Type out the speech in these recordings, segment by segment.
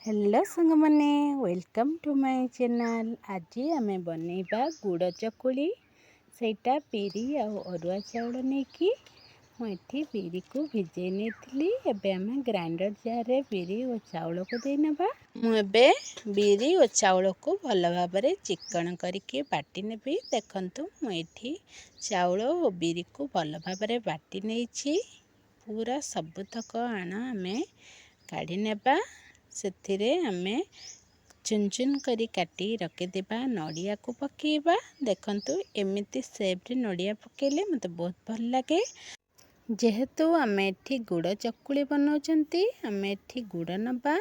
Hello संग माने welcome to my channel. आज आम बनइबा गुड़ चकुली सेटा बिरी आ अरुआ चाउल नहीं कि मुझे बिरी को भिजे नहीं एबे आम ग्राइंडर जार रे बिरी और चाउल को देनबा। मुझे बिरी और चाउल को भल भाव चिकन करके बाटी नेबी। देखंतु मुझे चाउल और बिरी को भल भाव बाटी नहीं पूरा सबुतक आण आम काढ़ी नेबा। से आमे चुन चुन करी काटी रखिदेबा। नड़िया को पकेबा। देखंतु एमिति सेप रे नड़िया पकेले मते बहुत भल लगे। जेहेतु आमे एठी गुड़ चकुली बनाउचंती आमे एठी गुड़ नबा।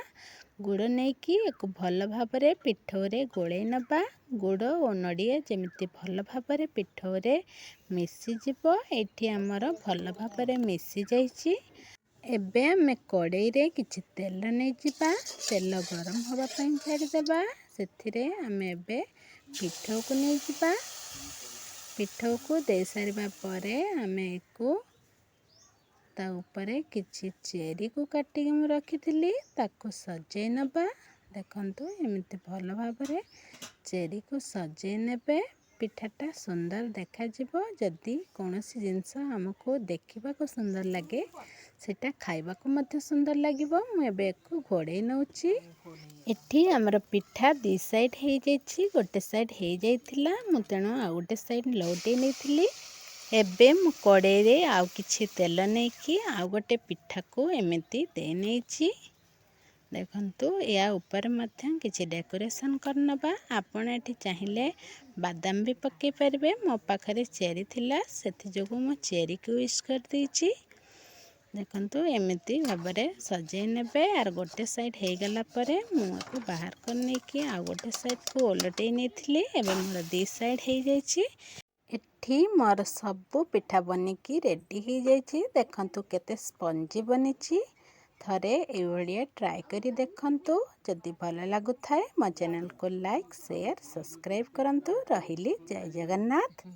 गुड़ नहीं कि एक भल भाव पिठौरे गोले नबा। गुड़ और नड़िया जमिति भल भाव पिठौरे मिसी जिवो। एठी आमर भल भाव मिसी जाइछि। एबे आमे कड़ाई रे किछि तेल नहीं जिबा। तेल गरम होबा पई छाड़ीदेबा। सेथिरे आमे एबे पिठौ को नहीं जिबा। पिठौ को दे सारिबा परे आमे एको ता ऊपरे किछि चेरी को काटी मु रखिथिली ताको सजेई नबा। देखंतु एमिति भल भाबरे चेरी को सजेई नेबे। पिठाटा सुंदर देखा जिवो। जदि कोनोसी जिंस हमको देखिबा को सुंदर लगे सेटा खाइबा को मध्य सुंदर लागिबो। मु एबे को घोड़े नउची। एठी हमर पिठा दी साइड हे जाइछि। गोटे साइड हे जाइथिला मु तेनो आ गोटे साइड लौटे नेथिली। एबे मु कड़ाई रे आउ किछि तेल नै कि आउ गोटे पिठा को एमिति दे नेछि। देखंतु या ऊपर मध्य किछि डेकोरेशन करनबा। आपण एठी चाहिए बादाम भी पके परबे। मो पाखरे चेरी थिला सेथि जोगु मो चेरी को यूज कर देछि। देखंतु एमिति भाबरे सजे नेबे। आर गोटे साइड हे गला परे मुको बाहर करने कि आ गोटे साइड को ओलटे नेथिली। एबे मोर दी साइड हे जाइछि। एठी मोर सब पिठा बनिकी रेडी हो जाइछि। देखंतु केते स्पंजी बनिछि। थरे एभलिया ट्राई करी देखंतु। जदि भल लागु थाए मो चैनल को लाइक शेयर सब्सक्राइब करंतु। रहिली जय जगन्नाथ।